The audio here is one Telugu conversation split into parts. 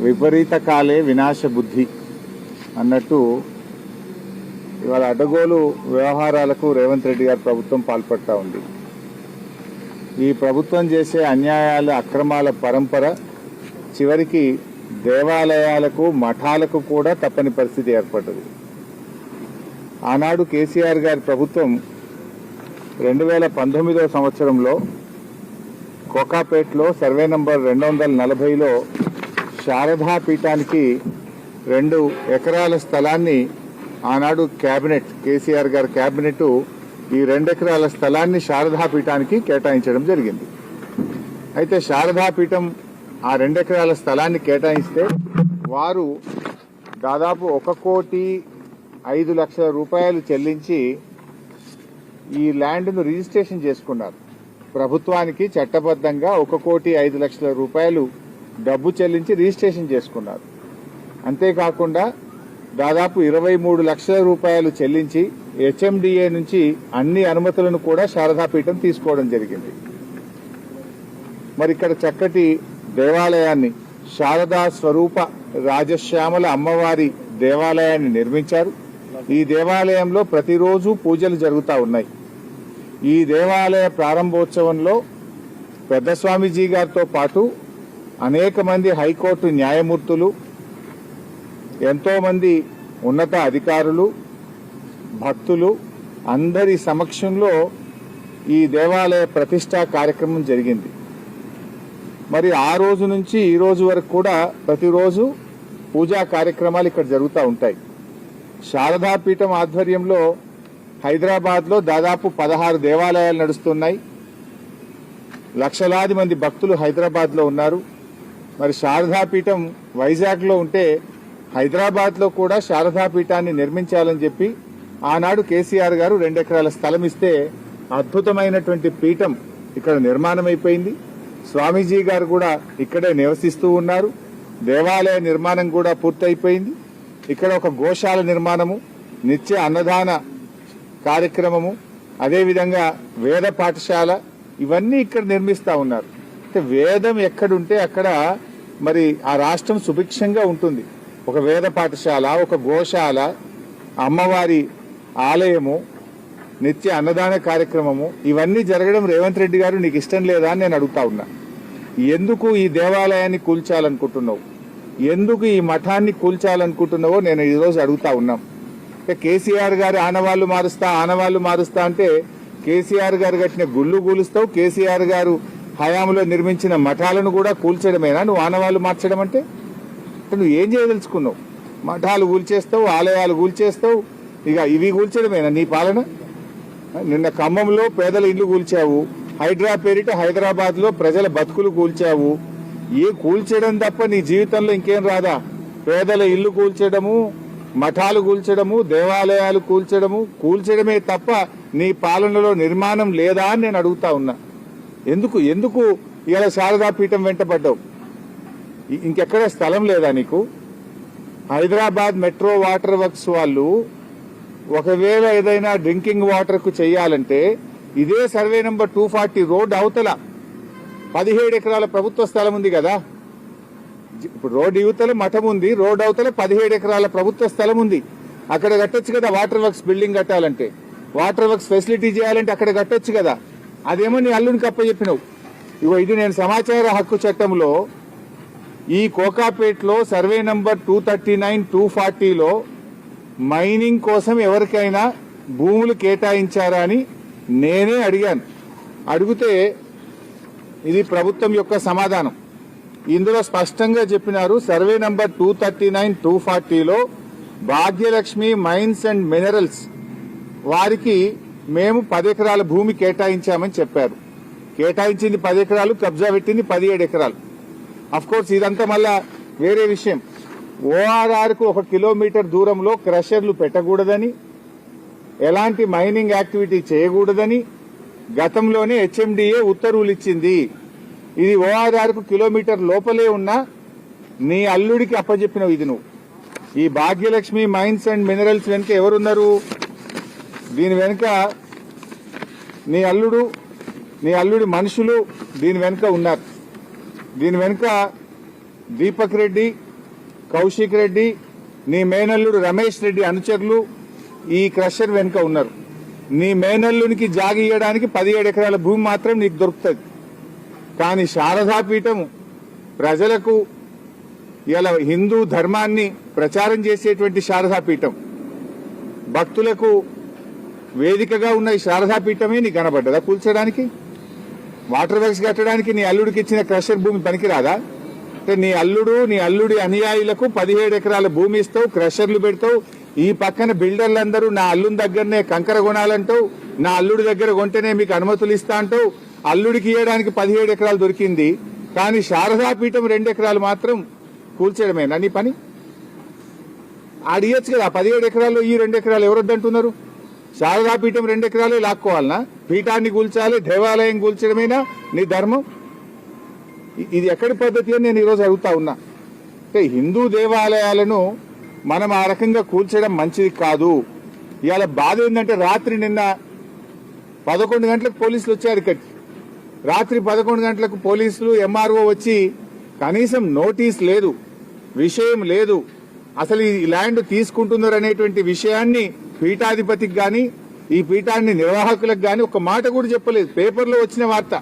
విపరీత కాలే వినాశ బుద్ధి అన్నట్టు ఇవాళ అడ్డగోలు వ్యవహారాలకు రేవంత్ రెడ్డి గారి ప్రభుత్వం పాల్పడతా ఉంది. ఈ ప్రభుత్వం చేసే అన్యాయాల అక్రమాల పరంపర చివరికి దేవాలయాలకు మఠాలకు కూడా తప్పని పరిస్థితి ఏర్పడ్డది. ఆనాడు కేసీఆర్ గారి ప్రభుత్వం 2019వ సంవత్సరంలో కోకాపేట్లో సర్వే నంబర్ 240లో శారదా పీఠానికి 2 ఎకరాల స్థలాన్ని ఆనాడు క్యాబినెట్, కేసీఆర్ గారి క్యాబినెట్ ఈ 2 ఎకరాల స్థలాన్ని శారదా పీఠానికి కేటాయించడం జరిగింది. అయితే శారదా పీఠం ఆ 2 ఎకరాల స్థలాన్ని కేటాయిస్తే వారు దాదాపు 1,05,00,000 రూపాయలు చెల్లించి ఈ ల్యాండ్ను రిజిస్ట్రేషన్ చేసుకున్నారు. ప్రభుత్వానికి చట్టబద్ధంగా 1,05,00,000 రూపాయలు డబ్బు చెల్లించి రిజిస్ట్రేషన్ చేసుకున్నారు. అంతేకాకుండా దాదాపు 23 లక్షల రూపాయలు చెల్లించి హెచ్ఎండిఏ నుంచి అన్ని అనుమతులను కూడా శారదాపీఠం తీసుకోవడం జరిగింది. మరి ఇక్కడ చక్కటి దేవాలయాన్ని, శారదా స్వరూప రాజశ్యామల అమ్మవారి దేవాలయాన్ని నిర్మించారు. ఈ దేవాలయంలో ప్రతిరోజు పూజలు జరుగుతూ ఉన్నాయి. ఈ దేవాలయ ప్రారంభోత్సవంలో పెద్ద స్వామీజీ గారితో పాటు అనేక మంది హైకోర్టు న్యాయమూర్తులు, ఎంతో మంది ఉన్నత అధికారులు, భక్తులు అందరి సమక్షంలో ఈ దేవాలయ ప్రతిష్టా కార్యక్రమం జరిగింది. మరి ఆ రోజు నుంచి ఈ రోజు వరకు కూడా ప్రతిరోజు పూజా కార్యక్రమాలు ఇక్కడ జరుగుతూ ఉంటాయి. శారదాపీఠం ఆధ్వర్యంలో హైదరాబాద్లో దాదాపు 16 దేవాలయాలు నడుస్తున్నాయి. లక్షలాది మంది భక్తులు హైదరాబాద్లో ఉన్నారు. మరి శారదాపీఠం వైజాగ్లో ఉంటే హైదరాబాద్లో కూడా శారదాపీఠాన్ని నిర్మించాలని చెప్పి ఆనాడు కేసీఆర్ గారు 2 ఎకరాల స్థలం ఇస్తే అద్భుతమైనటువంటి పీఠం ఇక్కడ నిర్మాణం అయిపోయింది. స్వామీజీ గారు కూడా ఇక్కడే నివసిస్తూ ఉన్నారు. దేవాలయ నిర్మాణం కూడా పూర్తయిపోయింది. ఇక్కడ ఒక గోశాల నిర్మాణము, నిత్య అన్నదాన కార్యక్రమము, అదేవిధంగా వేద పాఠశాల ఇవన్నీ ఇక్కడ నిర్మిస్తా ఉన్నారు. అంటే వేదం ఎక్కడుంటే అక్కడ మరి ఆ రాష్ట్రం సుభిక్షంగా ఉంటుంది. ఒక వేద పాఠశాల, ఒక గోశాల, అమ్మవారి ఆలయము, నిత్య అన్నదాన కార్యక్రమము ఇవన్నీ జరగడం రేవంత్ రెడ్డి గారు నీకు ఇష్టం లేదా అని నేను అడుగుతా ఉన్నా. ఎందుకు ఈ దేవాలయాన్ని కూల్చాలనుకుంటున్నావు, ఎందుకు ఈ మఠాన్ని కూల్చాలనుకుంటున్నావో నేను ఈరోజు అడుగుతా ఉన్నాం. కేసీఆర్ గారు ఆనవాళ్లు మారుస్తా అంటే కేసీఆర్ గారు కట్టిన గుళ్ళు కూలుస్తావు, కేసీఆర్ గారు హయాంలో నిర్మించిన మఠాలను కూడా కూల్చడమేనా నువ్వు ఆనవాళ్లు మార్చడం అంటే? నువ్వు ఏం చేయదలుచుకున్నావు? మఠాలు కూల్చేస్తావు, ఆలయాలు కూల్చేస్తావు, ఇక ఇవి కూల్చడమేనా నీ పాలన? నిన్న ఖమ్మంలో పేదల ఇల్లు కూల్చావు, హైడ్రా పేరిట హైదరాబాద్ లో ప్రజల బతుకులు కూల్చావు. ఏ కూల్చడం తప్ప నీ జీవితంలో ఇంకేం రాదా? పేదల ఇల్లు కూల్చడము, మఠాలు కూల్చడము, దేవాలయాలు కూల్చడమే తప్ప నీ పాలనలో నిర్మాణం లేదా అని నేను అడుగుతా ఉన్నా. ఎందుకు ఇలా శారదాపీఠం వెంటబడ్డావు? ఇంకెక్కడ స్థలం లేదా నీకు? హైదరాబాద్ మెట్రో వాటర్ వర్క్స్ వాళ్ళు ఒకవేళ ఏదైనా డ్రింకింగ్ వాటర్ కు చేయాలంటే ఇదే సర్వే నంబర్ 240 రోడ్ అవతల 17 ఎకరాల ప్రభుత్వ స్థలం ఉంది కదా. ఇప్పుడు రోడ్ యువతల మఠం ఉంది, రోడ్ అవతల 17 ఎకరాల ప్రభుత్వ స్థలం ఉంది. అక్కడ కట్టొచ్చు కదా. వాటర్ వర్క్స్ బిల్డింగ్ కట్టాలంటే, వాటర్ వర్క్స్ ఫెసిలిటీ చేయాలంటే అక్కడ కట్టొచ్చు కదా. అదేమో నీ అల్లునికి అప్పచెప్పినావు. ఇగో ఇది నేను సమాచార హక్కు చట్టంలో ఈ కోకాపేట్లో సర్వే నంబర్ 239, 240లో మైనింగ్ కోసం ఎవరికైనా భూములు కేటాయించారా అని నేనే అడిగాను. అడిగితే ఇది ప్రభుత్వం యొక్క సమాధానం. ఇందులో స్పష్టంగా చెప్పినారు, సర్వే నంబర్ 239, 240లో భాగ్యలక్ష్మి మైన్స్ అండ్ మినరల్స్ వారికి మేము 10 ఎకరాల భూమి కేటాయించామని చెప్పారు. కేటాయించింది 10 ఎకరాలు, కబ్జా పెట్టింది 17 ఎకరాలు. అఫ్ కోర్స్ ఇదంతా మళ్ళా వేరే విషయం. ఓఆర్ఆర్ కు 1 కిలోమీటర్ దూరంలో క్రషర్లు పెట్టకూడదని, ఎలాంటి మైనింగ్ యాక్టివిటీ చేయకూడదని గతంలోనే హెచ్ఎండిఏ ఉత్తర్వులు ఇచ్చింది. ఇది ఓఆర్ఆర్ కు కిలోమీటర్ లోపలే ఉన్న నీ అల్లుడికి అప్పచెప్పినవు. ఇది నువ్వు ఈ భాగ్యలక్ష్మి మైన్స్ అండ్ మినరల్స్ వెనుక ఎవరున్నారు? దీని వెనుక నీ అల్లుడి మనుషులు దీని వెనుక ఉన్నారు. దీని వెనుక దీపక్ రెడ్డి, కౌశిక్ రెడ్డి, నీ మేనల్లుడు రమేష్ రెడ్డి అనుచరులు ఈ క్రషర్ వెనుక ఉన్నారు. నీ మేనల్లునికి జాగి ఇవ్వడానికి 17 ఎకరాల భూమి మాత్రం నీకు దొరుకుతుంది. కానీ శారదాపీఠం ప్రజలకు ఇలా హిందూ ధర్మాన్ని ప్రచారం చేసేటువంటి శారదాపీఠం, భక్తులకు వేదికగా ఉన్న ఈ శారదాపీఠమే నీకు కనబడ్డదా కూల్చడానికి? వాటర్ వర్క్స్ కట్టడానికి నీ అల్లుడికి ఇచ్చిన క్రషర్ భూమి పనికిరాదా? అంటే నీ అల్లుడి అనుయాయులకు 17 ఎకరాల భూమి ఇస్తావు, క్రషర్లు పెడతావు. ఈ పక్కన బిల్డర్లందరూ నా అల్లుడి దగ్గరనే కంకర కొనాలంటావు, నా అల్లుడి దగ్గర కొంటేనే మీకు అనుమతులు ఇస్తా అంటావు. అల్లుడికి ఇవ్వడానికి 17 ఎకరాలు దొరికింది, కానీ శారదాపీఠం 2 ఎకరాలు మాత్రం కూల్చడమేనా నీ పని? ఆడియచ్చు కదా 17 ఎకరాల్లో ఈ 2 ఎకరాలు ఎవరొద్దంటున్నారు? శారదాపీఠం 2 ఎకరాలే లాక్కోవాలనా? పీఠాన్ని కూల్చాలి, దేవాలయం కూల్చడమేనా నీ ధర్మం? ఇది ఎక్కడి పద్ధతి అని నేను ఈరోజు అడుగుతా ఉన్నా. అంటే హిందూ దేవాలయాలను మనం ఆ రకంగా కూల్చడం మంచిది కాదు. ఇవాళ బాధ ఏంటంటే రాత్రి నిన్న 11 గంటలకు పోలీసులు వచ్చారు ఇక్కడికి. రాత్రి 11 గంటలకు పోలీసులు ఎంఆర్ఓ వచ్చి కనీసం నోటీస్ లేదు, విషయం లేదు, అసలు ఈ ల్యాండ్ తీసుకుంటున్నారు అనేటువంటి విషయాన్ని పీఠాధిపతికి గాని ఈ పీఠాన్ని నిర్వాహకులకు గాని ఒక మాట కూడా చెప్పలేదు. పేపర్లో వచ్చిన వార్త,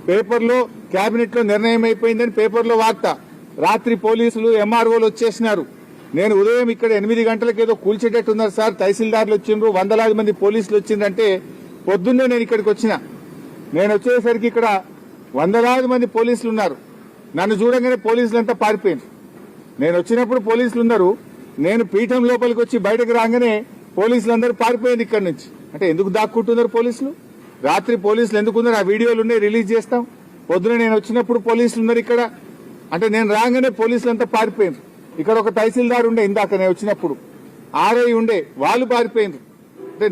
పేపర్లో కేబినెట్ లో నిర్ణయం అయిపోయిందని పేపర్లో వార్త. రాత్రి పోలీసులు ఎంఆర్ఓలు వచ్చేసినారు. నేను ఉదయం ఇక్కడ 8 గంటలకు ఏదో కూల్చేటట్టున్నారు సార్, తహసీల్దార్లు వచ్చిండ్రు, వందలాది మంది పోలీసులు వచ్చిందంటే పొద్దున్నే నేను ఇక్కడికి వచ్చిన. నేను వచ్చేసరికి ఇక్కడ వందలాది మంది పోలీసులు ఉన్నారు. నన్ను చూడగానే పోలీసులంతా పారిపోయింది. నేను వచ్చినప్పుడు పోలీసులు ఉన్నారు, నేను పీఠం లోపలికి వచ్చి బయటకు రాగానే పోలీసులందరూ పారిపోయింది ఇక్కడి నుంచి. అంటే ఎందుకు దాక్కుంటున్నారు పోలీసులు? రాత్రి పోలీసులు ఎందుకున్నారు? ఆ వీడియోలు ఉన్నాయి, రిలీజ్ చేస్తాం. పొద్దున నేను వచ్చినప్పుడు పోలీసులు ఉన్నారు ఇక్కడ. అంటే నేను రాగానే పోలీసులంతా పారిపోయింది. ఇక్కడ ఒక తహసీల్దార్ ఉండే ఇందాక నేను వచ్చినప్పుడు, ఆర్ఐ ఉండే, వాళ్ళు పారిపోయింది. అంటే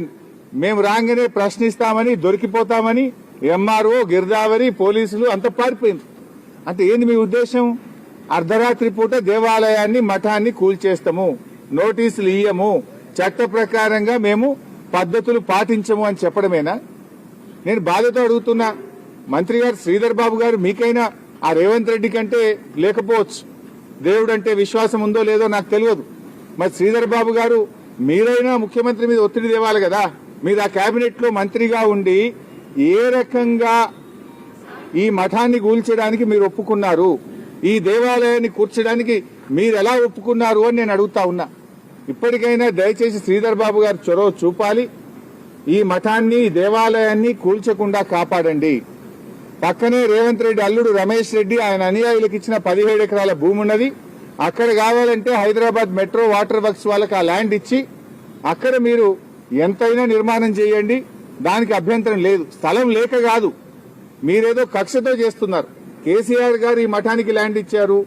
మేము రాగానే ప్రశ్నిస్తామని, దొరికిపోతామని ఎంఆర్ఓ, గిర్దావరి, పోలీసులు అంతా పారిపోయింది. అంటే ఏంది మీ ఉద్దేశం? అర్ధరాత్రి పూట దేవాలయాన్ని, మఠాన్ని కూల్చేస్తాము, నోటీసులు ఇయ్యము, చట్ట ప్రకారంగా మేము పద్ధతులు పాటించము అని చెప్పడమేనా? నేను బాధతో అడుగుతున్నా, మంత్రి గారు శ్రీధర్ బాబు గారు, మీకైనా ఆ రేవంత్ రెడ్డి కంటే లేకపోవచ్చు, దేవుడు అంటే విశ్వాసం ఉందో లేదో నాకు తెలియదు. మరి శ్రీధర్ బాబు గారు మీరైనా ముఖ్యమంత్రి మీద ఒత్తిడి తేవాలి కదా. మీరు ఆ కేబినెట్ లో మంత్రిగా ఉండి ఏ రకంగా ఈ మఠాన్ని కూల్చడానికి మీరు ఒప్పుకున్నారు, ఈ దేవాలయాన్ని కూర్చడానికి మీరు ఎలా ఒప్పుకున్నారు అని నేను అడుగుతా ఉన్నా. ఇప్పటికైనా దయచేసి శ్రీధర్ బాబు గారు చొరవ చూపాలి, ఈ మఠాన్ని, ఈ దేవాలయాన్ని కూల్చకుండా కాపాడండి. పక్కనే రేవంత్ రెడ్డి అల్లుడు రమేష్ రెడ్డి ఆయన అనుయాయులకు ఇచ్చిన 17 ఎకరాల భూమి ఉన్నది. అక్కడ కావాలంటే హైదరాబాద్ మెట్రో వాటర్ వర్క్స్ వాళ్ళకి ఆ ల్యాండ్ ఇచ్చి అక్కడ మీరు ఎంతైనా నిర్మాణం చేయండి, దానికి అభ్యంతరం లేదు. స్థలం లేక కాదు, మీరేదో కక్షతో చేస్తున్నారు. కేసీఆర్ గారు ఈ మఠానికి ల్యాండ్ ఇచ్చారు,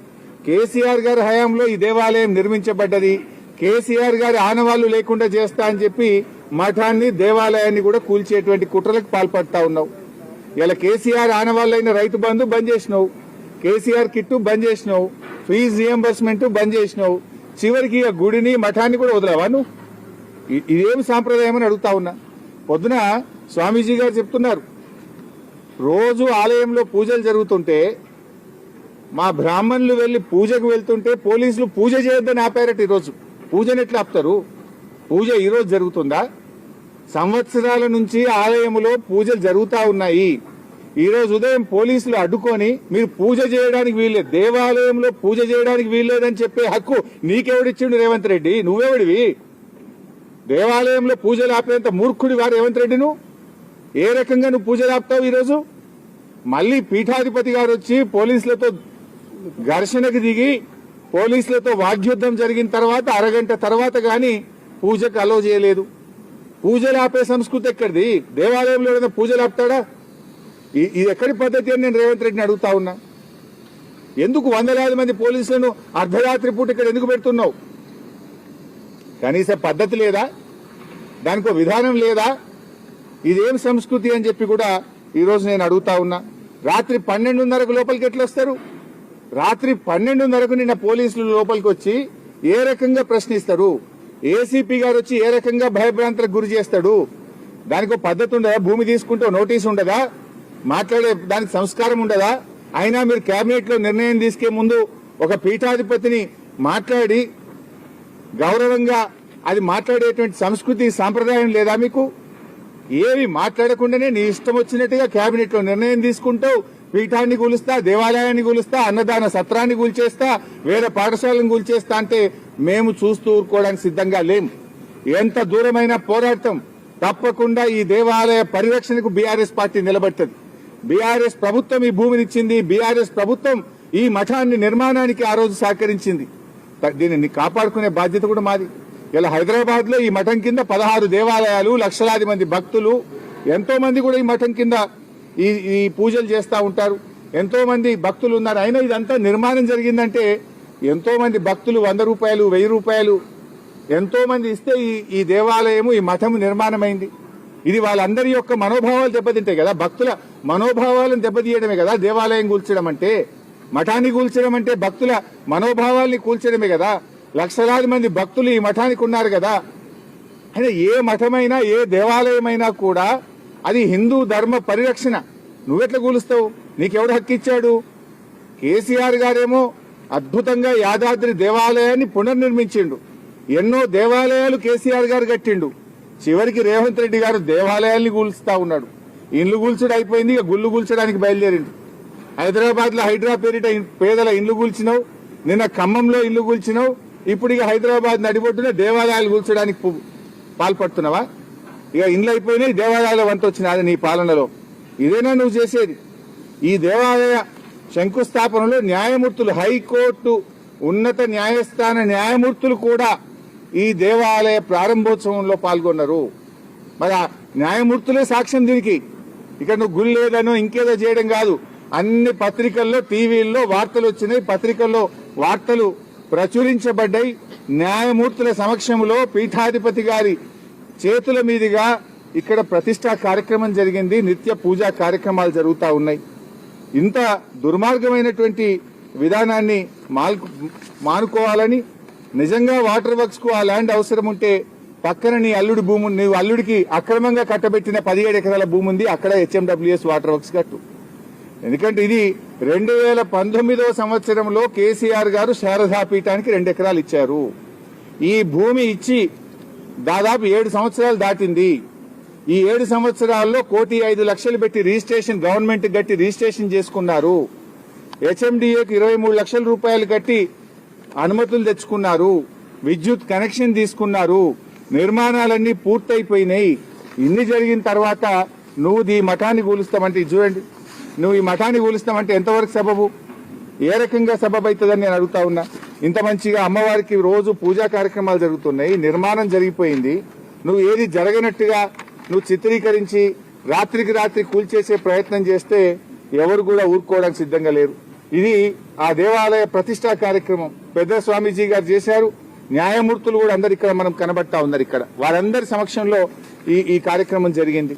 కేసీఆర్ గారి హయాంలో ఈ దేవాలయం నిర్మించబడ్డది, కేసీఆర్ గారి ఆనవాళ్లు లేకుండా చేస్తా అని చెప్పి మఠాన్ని, దేవాలయాన్ని కూడా కూల్చేటువంటి కుట్రలకు పాల్పడతా ఉన్నావు. ఇలా కేసీఆర్ ఆనవాళ్ళైన రైతు బంధు బంద్ చేసినావు, కేసీఆర్ కిట్టు బంద్ చేసినావు, ఫీజు రియంబర్స్మెంట్ బంద్ చేసినావు, చివరికి ఆ గుడిని, మఠాన్ని కూడా వదలవా నువ్వు? ఇదేమి సాంప్రదాయం అని అడుగుతా ఉన్నా. పొద్దున స్వామీజీ గారు చెప్తున్నారు, రోజు ఆలయంలో పూజలు జరుగుతుంటే మా బ్రాహ్మణులు వెళ్లి పూజకు వెళ్తుంటే పోలీసులు పూజ చేయొద్దని ఆపారట. ఈరోజు పూజను ఎట్లా ఆపుతారు? పూజ ఈరోజు జరుగుతుందా? సంవత్సరాల నుంచి ఆలయంలో పూజలు జరుగుతా ఉన్నాయి. ఈ రోజు ఉదయం పోలీసులు అడ్డుకొని మీరు పూజ చేయడానికి వీల్లేదు, దేవాలయంలో పూజ చేయడానికి వీల్లేదని చెప్పే హక్కు నీకెవడిచ్చిండు రేవంత్ రెడ్డి? నువ్వెవడివి? దేవాలయంలో పూజలు ఆపేంత మూర్ఖుడి వారు రేవంత్ రెడ్డి. నువ్వు ఏ రకంగా నువ్వు పూజలు ఆపుతావు? ఈరోజు మళ్లీ పీఠాధిపతి గారు వచ్చి పోలీసులతో ఘర్షణకు దిగి పోలీసులతో వాగ్యుద్ధం జరిగిన తర్వాత అరగంట తర్వాత గాని పూజకు అలో చేయలేదు. పూజలు ఆపే సంస్కృతి ఎక్కడిది? దేవాలయంలో ఏదైనా పూజలు ఆపుతాడా? ఇది ఎక్కడి పద్ధతి అని నేను రేవంత్ రెడ్డిని అడుగుతా ఉన్నా. ఎందుకు వందలాది మంది పోలీసులను అర్ధరాత్రి పూట ఇక్కడ ఎందుకు పెడుతున్నావు? కనీస పద్ధతి లేదా? దానికో విధానం లేదా? ఇదేం సంస్కృతి అని చెప్పి కూడా ఈరోజు నేను అడుగుతా ఉన్నా. రాత్రి 12:30 లోపలికి ఎట్లా వస్తారు? రాత్రి 12:30 నిన్న పోలీసులు లోపలికి వచ్చి ఏ రకంగా ప్రశ్నిస్తారు? ఏసీపీ గారు వచ్చి ఏ రకంగా భయభ్రాంతులకు గురి చేస్తాడు? దానికో పద్ధతి ఉండదా? భూమి తీసుకుంటే నోటీసు ఉండదా? మాట్లాడే దానికి సంస్కారం ఉండదా? అయినా మీరు కేబినెట్ లో నిర్ణయం తీసుకే ముందు ఒక పీఠాధిపతిని మాట్లాడి గౌరవంగా అది మాట్లాడేటువంటి సంస్కృతి సాంప్రదాయం లేదా మీకు? ఏమి మాట్లాడకుండానే నీ ఇష్టం వచ్చినట్టుగా కేబినెట్ లో నిర్ణయం తీసుకుంటావు. పీఠాన్ని కూలుస్తా, దేవాలయాన్ని కూలుస్తా, అన్నదాన సత్రాన్ని కూల్చేస్తా, వేరే పాఠశాలను కూల్చేస్తా అంటే మేము చూస్తూ ఊరుకోవడానికి సిద్ధంగా లేం. ఎంత దూరమైన పోరాటం తప్పకుండా ఈ దేవాలయ పరిరక్షణకు బీఆర్ఎస్ పార్టీ నిలబడుతుంది. బీఆర్ఎస్ ప్రభుత్వం ఈ భూమినిచ్చింది. బీఆర్ఎస్ ప్రభుత్వం ఈ మఠాన్ని నిర్మాణానికి ఆ రోజు సహకరించింది. దీనిని కాపాడుకునే బాధ్యత కూడా మాది. ఇలా హైదరాబాద్ లో ఈ మఠం కింద 16 దేవాలయాలు, లక్షలాది మంది భక్తులు, ఎంతో మంది కూడా ఈ మఠం కింద ఈ పూజలు చేస్తూ ఉంటారు. ఎంతో మంది భక్తులు ఉన్నారు. అయినా ఇదంతా నిర్మాణం జరిగిందంటే ఎంతో మంది భక్తులు 100 రూపాయలు, 1000 రూపాయలు ఎంతో మంది ఇస్తే ఈ దేవాలయము, ఈ మఠము నిర్మాణమైంది. ఇది వాళ్ళందరి యొక్క మనోభావాలు దెబ్బతింటాయి కదా. భక్తుల మనోభావాలను దెబ్బతీయడమే కదా దేవాలయం కూల్చడం అంటే. మఠాన్ని కూల్చడం అంటే భక్తుల మనోభావాల్ని కూల్చడమే కదా. లక్షలాది మంది భక్తులు ఈ మఠానికి ఉన్నారు కదా. అంటే ఏ మఠమైనా ఏ దేవాలయమైనా కూడా అది హిందూ ధర్మ పరిరక్షణ. నువ్వెట్లా కూలుస్తావు? నీకెవడు హక్కు ఇచ్చాడు? కేసీఆర్ గారేమో అద్భుతంగా యాదాద్రి దేవాలయాన్ని పునర్నిర్మించిండు. ఎన్నో దేవాలయాలు కేసీఆర్ గారు కట్టిండు. చివరికి రేవంత్ రెడ్డి గారు దేవాలయాల్ని కూల్స్తా ఉన్నాడు. ఇండ్లు కూల్చడం అయిపోయింది, ఇక గుళ్ళు కూల్చడానికి బయలుదేరిండు. హైదరాబాద్ లో హైడ్రా పేరిట పేదల ఇండ్లు కూల్చినావు, నిన్న ఖమ్మంలో ఇల్లు కూల్చినావు, ఇప్పుడు ఇక హైదరాబాద్ నడిబొడ్డున దేవాలయాలు కూల్చడానికి పాల్పడుతున్నావా? ఇక ఇండ్లు అయిపోయినాయి, దేవాలయాల వంత వచ్చినది నీ పాలనలో. ఇదేనా నువ్వు చేసేది? ఈ దేవాలయ శంకుస్థాపనలో న్యాయమూర్తులు, హైకోర్టు ఉన్నత న్యాయస్థాన న్యాయమూర్తులు కూడా ఈ దేవాలయ ప్రారంభోత్సవంలో పాల్గొన్నారు. మరి ఆ న్యాయమూర్తులే సాక్ష్యం దీనికి. ఇక్కడ నువ్వు గుడి లేదనో ఇంకేదో చేయడం కాదు. అన్ని పత్రికల్లో, టీవీల్లో వార్తలు వచ్చినాయి, పత్రికల్లో వార్తలు ప్రచురించబడ్డాయి. న్యాయమూర్తుల సమక్షంలో పీఠాధిపతి గారి చేతుల మీదుగా ఇక్కడ ప్రతిష్టా కార్యక్రమం జరిగింది. నిత్య పూజా కార్యక్రమాలు జరుగుతూ ఉన్నాయి. ఇంత దుర్మార్గమైనటువంటి విధానాన్ని మానుకోవాలని, నిజంగా వాటర్ వర్క్స్ కు ఆ ల్యాండ్ అవసరం ఉంటే పక్కన నీ అల్లుడి భూమి, నీవు అల్లుడికి అక్రమంగా కట్టబెట్టిన 17 ఎకరాల భూమి ఉంది, అక్కడ హెచ్ఎండబ్ల్యూఎస్ వాటర్ వర్క్స్ కట్టు. ఎందుకంటే ఇది 2019వ సంవత్సరంలో కేసీఆర్ గారు శారదా పీఠానికి 2 ఎకరాలు ఇచ్చారు. ఈ భూమి ఇచ్చి దాదాపు 7 సంవత్సరాలు దాటింది. ఈ 7 సంవత్సరాల్లో 1,05,00,000 పెట్టి రిజిస్ట్రేషన్, గవర్నమెంట్ కట్టి రిజిస్ట్రేషన్ చేసుకున్నారు. హెచ్ఎండిఏకి 23 లక్షల రూపాయలు కట్టి అనుమతులు తెచ్చుకున్నారు. విద్యుత్ కనెక్షన్ తీసుకున్నారు. నిర్మాణాలన్నీ పూర్తయిపోయినాయి. ఇన్ని జరిగిన తర్వాత నువ్వు ఈ మఠాన్ని కూలుస్తామంటే, చూడండి, నువ్వు ఈ మఠాన్ని కూలుస్తామంటే ఎంతవరకు సబబు, ఏ రకంగా సబబు అవుతుందని నేను అడుగుతా ఉన్నా. ఇంత మంచిగా అమ్మవారికి రోజు పూజా కార్యక్రమాలు జరుగుతున్నాయి, నిర్మాణం జరిగిపోయింది. నువ్వు ఏది జరగనట్టుగా నువ్వు చిత్రీకరించి రాత్రికి రాత్రి కూల్చేసే ప్రయత్నం చేస్తే ఎవరు కూడా ఊరుకోవడానికి సిద్ధంగా లేరు. ఇది ఆ దేవాలయ ప్రతిష్టా కార్యక్రమం పెద్ద స్వామీజీ గారు చేశారు. న్యాయమూర్తులు కూడా అందరు ఇక్కడ మనం కనబడతా ఉన్నారు. ఇక్కడ వారందరి సమక్షంలో ఈ కార్యక్రమం జరిగింది.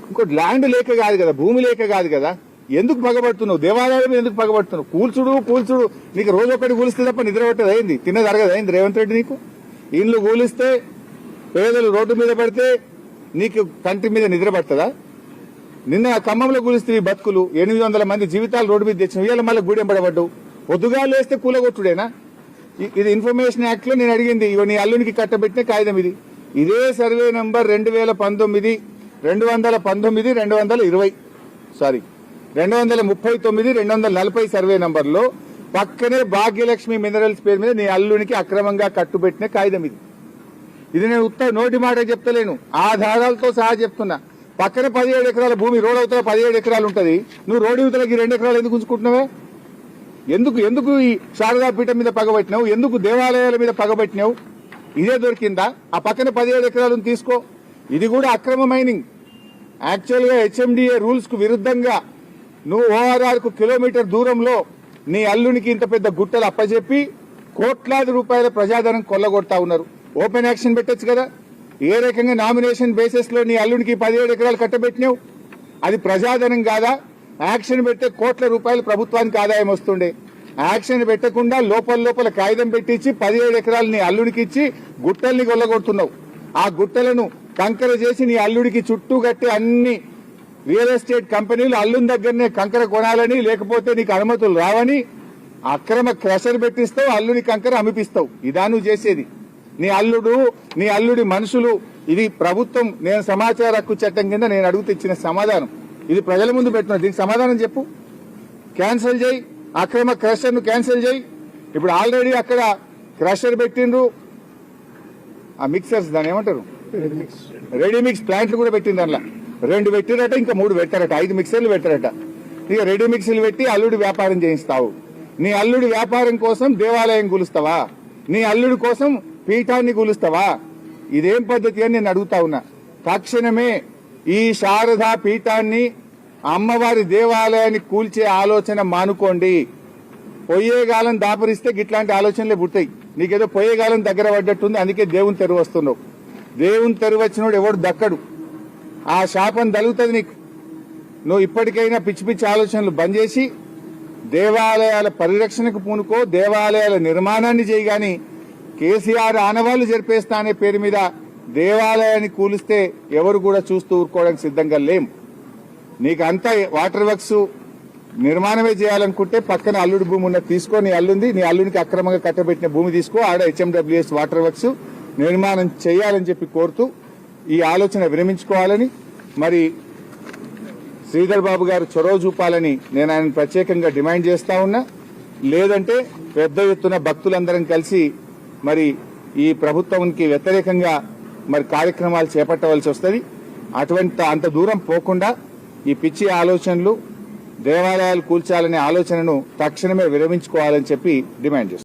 ఇంకోటి, ల్యాండ్ లేక కాదు కదా, భూమి లేక కాదు కదా. ఎందుకు పగబడుతున్నావు? దేవాలయం ఎందుకు పగబడుతున్నావు? కూల్చుడు నీకు రోజు ఒకటి కూలిస్తే తప్ప నిద్ర పట్టదు అయింది, తిన్నది అరగదు అయింది రేవంత్ రెడ్డి నీకు. ఇండ్లు కూలిస్తే, పేదలు రోడ్డు మీద పడితే నీకు కంటి మీద నిద్ర పడుతుందా? నిన్న ఖమ్మంలో కూలిస్తే బతుకులు 800 మంది జీవితాలు రోడ్డు మీద తెచ్చిన, ఇవాళ మళ్ళీ గూడెం పడబడ్డావు. పొద్దుగా లేస్తే కూలగొట్టుడేనా? ఇది ఇన్ఫర్మేషన్ యాక్ట్ లో నేను అడిగింది. ఇగో నీ అల్లునికి కట్టబెట్టిన కాగితం ఇది. ఇదే సర్వే నంబర్ 2019, 219, 220 సారీ 239, 240 సర్వే నంబర్లో పక్కనే భాగ్యలక్ష్మి మినరల్స్ పేరు మీద నీ అల్లునికి అక్రమంగా కట్టుబెట్టిన కాగితం ఇది. ఇది నేను నోటి మాట చెప్తలేను, ఆధారాలతో సహా చెప్తున్నా. పక్కన 17 ఎకరాల భూమి, రోడ్ అవతల 17 ఎకరాలు ఉంటది. నువ్వు రోడ్డు అవతలకి 2 ఎకరాలు ఎందుకు ఉంచుకుంటున్నావే? ఎందుకు ఈ శారదా పీఠం మీద పగబట్టినావు? ఎందుకు దేవాలయాల మీద పగబట్టినావు? ఇదే దొరికిందా? ఆ పక్కన 17 ఎకరాలను తీసుకో. ఇది కూడా అక్రమ మైనింగ్. యాక్చువల్ గా హెచ్ఎండిఏ రూల్స్ కు విరుద్ధంగా నువ్వు ఓఆర్ఆర్ కు కిలోమీటర్ దూరంలో నీ అల్లునికి ఇంత పెద్ద గుట్టలు అప్పజెప్పి కోట్లాది రూపాయల ప్రజాధనం కొల్లగొడతా ఉన్నారు. ఓపెన్ యాక్షన్ పెట్టొచ్చు కదా. ఏ రకంగా నామినేషన్ బేసిస్ లో నీ అల్లునికి 17 ఎకరాలు కట్టబెట్టినావు? అది ప్రజాధనం కాదా? యాక్షన్ పెడితే కోట్ల రూపాయలు ప్రభుత్వానికి ఆదాయం వస్తుండే. యాక్షన్ పెట్టకుండా లోపల కాగితం పెట్టించి 17 ఎకరాలు నీ అల్లుడికి ఇచ్చి గుట్టల్ని కొల్లగొడుతున్నావు. ఆ గుట్టలను కంకర చేసి నీ అల్లుడికి చుట్టూ కట్టి అన్ని రియల్ ఎస్టేట్ కంపెనీలు అల్లుని దగ్గరనే కంకర కొనాలని, లేకపోతే నీకు అనుమతులు రావని అక్రమ క్రషర్ పెట్టిస్తావు, అల్లుని కంకర అమిపిస్తావు. ఇదా నువ్వు చేసేది? నీ అల్లుడి మనుషులు. ఇది ప్రభుత్వం, నేను సమాచార హక్కు చట్టం కింద నేను అడుగుతూ ఇచ్చిన సమాధానం. ఇది ప్రజల ముందు పెట్టిన, దీనికి సమాధానం చెప్పు. క్యాన్సిల్ చేయి, అక్రమ క్రషర్ ను క్యాన్సిల్ చేయి. ఇప్పుడు ఆల్రెడీ అక్కడ క్రషర్ పెట్టిండ్రు, ఆ మిక్సర్స్ దాని ఏమంటారు, రెడీ మిక్స్ ప్లాంట్లు కూడా పెట్టింది. అందులో 2 పెట్టారట, ఇంకా 3 పెట్టారట, 5 మిక్సర్లు పెట్టారట. ఇక రెడీ మిక్సర్లు పెట్టి అల్లుడి వ్యాపారం చేయిస్తావు. నీ అల్లుడి వ్యాపారం కోసం దేవాలయం కూలుస్తావా? నీ అల్లుడి కోసం పీఠాన్ని కూలుస్తావా? ఇదేం పద్ధతి అని నేను అడుగుతా ఉన్నా. తక్షణమే ఈ శారదా పీఠాన్ని, అమ్మవారి దేవాలయాన్ని కూల్చే ఆలోచన మానుకోండి. పొయ్యేగాలం దాపరిస్తే గిట్లాంటి ఆలోచనలే పుట్టాయి. నీకేదో పొయ్యేగాలం దగ్గర పడ్డట్టుంది, అందుకే దేవుని తెరువు వస్తున్నావు. దేవుని తెరువు వచ్చినోడు ఎవడు దక్కడు, ఆ శాపం తగులుతుంది నీకు. నువ్వు ఇప్పటికైనా పిచ్చి పిచ్చి ఆలోచనలు బంద్ చేసి దేవాలయాల పరిరక్షణకు పూనుకో, దేవాలయాల నిర్మాణాన్ని చేయి. గాని కేసీఆర్ ఆనవాళ్లు జరిపేస్తా అనే పేరు మీద దేవాలయాన్ని కూలిస్తే ఎవరు కూడా చూస్తూ ఊరుకోవడానికి సిద్ధంగా లేం. నీకు అంతా వాటర్ వర్క్స్ నిర్మాణమే చేయాలనుకుంటే పక్కన అల్లుడి భూమి ఉన్న తీసుకో. నీ అల్లునికి అక్రమంగా కట్టబెట్టిన భూమి తీసుకో, ఆడ HMWS వాటర్ వర్క్స్ నిర్మాణం చేయాలని చెప్పి కోరుతూ ఈ ఆలోచన విరమించుకోవాలని, మరి శ్రీధర్ బాబు గారు చొరవ చూపాలని నేను ఆయన ప్రత్యేకంగా డిమాండ్ చేస్తా ఉన్నా. లేదంటే పెద్ద ఎత్తున భక్తులందరం కలిసి మరి ఈ ప్రభుత్వానికి వ్యతిరేకంగా మరి కార్యక్రమాలు చేపట్టవలసి వస్తుంది. అంత దూరం పోకుండా ఈ పిచ్చి ఆలోచనలు, దేవాలయాలు కూల్చాలనే ఆలోచనను తక్షణమే విరమించుకోవాలని చెప్పి డిమాండ్ చేస్తాం.